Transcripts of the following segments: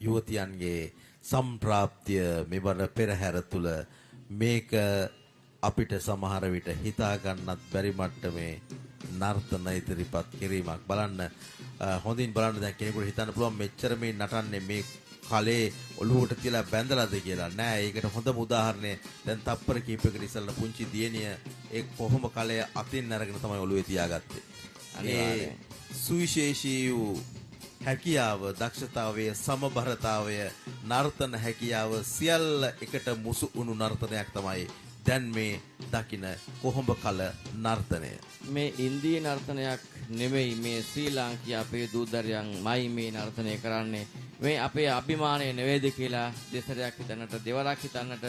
යුවතියන්ගේ සම්ප්‍රාප්තිය මෙවර පෙරහැර තුල මේක අපිට සමහර විට හිතා ගන්නත් බැරි මට්ටමේ නර්තන ඉදිරිපත් කිරීමක්. බලන්න හොඳින් බලන්න දැන් කෙනෙකුට හිතන්න පුළුවන් මෙච්චර මේ නටන්නේ මේ කලේ ඔළුවට තියලා බැඳලාද කියලා. නෑ, ඒකට හොඳම උදාහරණය දැන් තප්පර කීපයකට ඉස්සෙල්ලා පුංචි දියණිය ඒ කොහොම කලය අතින් අරගෙන තමයි ඔළුවේ තියාගත්තේ. අනිවාර්යයෙන් සුවිශේෂී වූ හැකියාව, දක්ෂතාවය, සමබරතාවය, නර්තන හැකියාව සියල්ල එකට මුසු වුණු නර්තනයක් තමයි දැන් මේ දකින කොහොඹ කල නර්තනය. මේ ඉන්දීය නර්තනයක් නෙමෙයි, මේ ශ්‍රී ලාංකීය අපේ දූදරයන්මයි මේ නර්තනය කරන්නේ. මේ අපේ අභිමානය නෙවෙයිද කියලා දෙසරයක් හිතන්නට, දෙවරක් හිතන්නට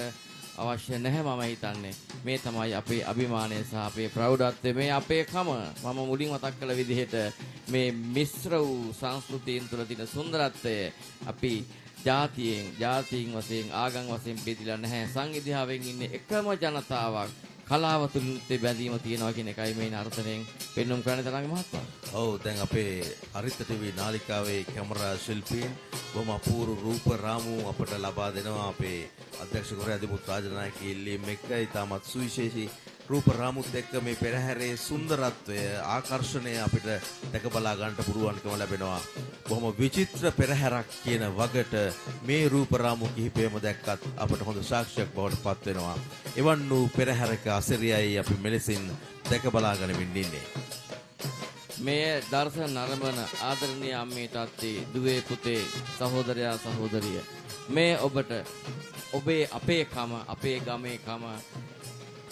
අවශ්‍ය නැහැ. මම හිතන්නේ මේ තමයි අපේ අභිමානය සහ අපේ ප්‍රෞಢත්වය, මේ අපේ කම. මම මුලින් මතක් කළ විදිහට මේ මිශ්‍ර වූ සංස්කෘතියන් තුළ තියෙන සුන්දරත්වය අපි ජාතීන් වශයෙන්, ආගම් වශයෙන් බෙදලා නැහැ. සංවිධාවෙන් ඉන්නේ එකම ජනතාවක්. කලාව තුලින් බැඳීම තියෙනවා කියන එකයි මේ නර්තනයෙන් පෙන්වුම් කරන්න තරංග මහත්මයා. ඔව්, දැන් අපේ හරිත ටීවී නාලිකාවේ කැමරා ශිල්පීන් බොහොම අපූර්ව රූප රාමු අපට ලබා දෙනවා. අපේ අධ්‍යක්ෂකවරයා දිමුත් රාජනායක ඉල්ලීම් එක්ක ඉතාමත් සුවිශේෂී රූප රාමුත් එක්ක මේ පෙරහැරේ සුන්දරත්වය, ආකර්ෂණය අපිට දැක බලා ගන්නට පුළුවන්කම ලැබෙනවා. බොහොම විචිත්‍ර පෙරහැරක් කියන වගට මේ රූප රාමු කිහිපයම දැක්කත් අපට හොඳ සාක්ෂියක් බවට පත් වෙනවා. එවන් වූ පෙරහැරක අසිරියයි අපි මෙලෙසින් දැක බලා ගනිමින් ඉන්නේ. මේ දර්ශන නරඹන ආදරණීය අම්මේ තාත්තේ, දුවේ පුතේ, සහෝදරයා සහෝදරිය, මේ ඔබට ඔබේ අපේකම, අපේ ගමේකම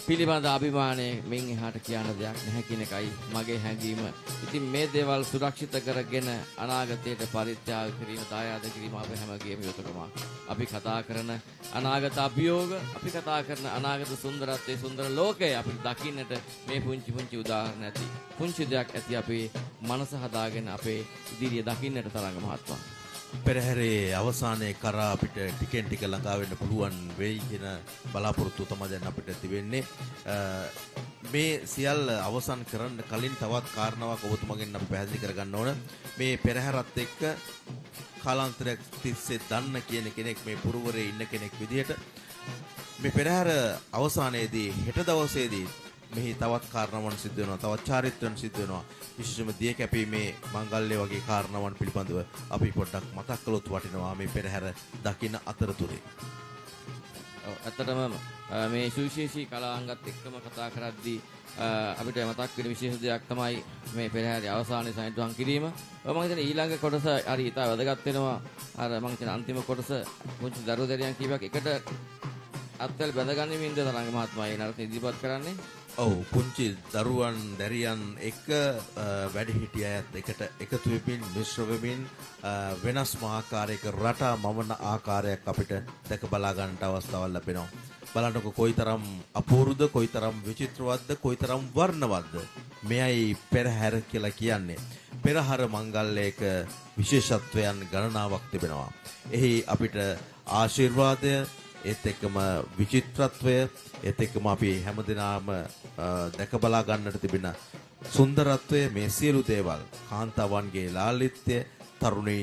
පිළිබඳ අභිමානය මෙන් එහාට කියන්න දෙයක් නැහැ කියන එකයි මගේ හැඟීම. ඉතින් මේ දේවල් සුරක්ෂිත කරගෙන අනාගතයට පරිත්‍යාග කිරීම, දායාද කිරීම අපේ හැමගේම යුතුයකමක්. අපි කතා කරන අනාගත අභියෝග, අපි කතා කරන අනාගත සුන්දරත්වයේ, සුන්දර ලෝකය අපිට දකින්නට මේ පුංචි උදාහරණ ඇති. පුංචි දෙයක් ඇති අපේ මනස හදාගෙන අපේ ඉදිරිය දකින්නට තරංග මහත්මයා. පෙරහැරේ අවසානයේ කරා අපිට ටිකෙන් ටික ළඟා වෙන්න පුළුවන් වෙයි කියන බලාපොරොත්තුව තමයි දැන් අපිට තිබෙන්නේ. මේ සියල්ල අවසන් කරන්න කලින් තවත් කාරණාවක් ඔබතුමගෙන් අපි පැහැදිලි කරගන්න ඕන. මේ පෙරහැරත් එක්ක කාලාන්තරයක් තිස්සේ දන්න කියන කෙනෙක්, මේ පුරවරේ ඉන්න කෙනෙක් විදිහට මේ පෙරහැර අවසානයේදී හෙට දවසේදී මෙහි තවත් කාරණාවන් සිද්ධ වෙනවා, තවත් චාරිත්‍රාන් සිද්ධ වෙනවා. විශේෂයෙන්ම දිය කැපීමේ මංගල්‍ය වගේ කාරණාවන් පිළිබඳව අපි පොඩ්ඩක් මතක් කළොත් වටිනවා මේ පෙරහැර දකින්න අතරතුරේ. ඇත්තටම මේ සුවිශේෂී කලාංගත් එක්කම කතා කරද්දී අපිට මතක් වෙන විශේෂ දෙයක් තමයි මේ පෙරහැරේ අවසානයේ සනිටුහන් කිරීම. මම හිතන්නේ ඊළඟ කොටස හරි ඉතා වැදගත් වෙනවා. අර මම හිතන්නේ අන්තිම කොටස පුංචි දරුදරියන් කීපයක් එකට අත්වල බැඳගන්නමින්ද තරංග මහත්මයා ඒ නරක ඉදිරිපත් කරන්නේ. ඔව්, පුංචි දරුවන් දැරියන් එක වැඩිහිටිය අයත් එකට එකතු වෙමින්, මිශ්‍ර වෙමින් වෙනස් ආකාරයක රටා මවන ආකාරයක් අපිට දැක බලා ගන්නට අවස්ථාවක් ලැබෙනවා. බලන්නකො කොයිතරම් අපූර්වද, කොයිතරම් විචිත්‍රවත්ද, කොයිතරම් වර්ණවත්ද. මෙයයි පෙරහැර කියලා කියන්නේ. පෙරහැර මංගල්‍යයක විශේෂත්වයන් ගණනාවක් තිබෙනවා. එහි අපිට ආශිර්වාදය, ඒත් එක්කම විචිත්‍රත්වය, ඒත් එක්කම අපි හැමදෙනාම දැක බලා ගන්නට තිබෙන සුන්දරත්වය, මේ සියලු දේවල් කාන්තාවන්ගේ ලාලිත්‍ය, තරුණී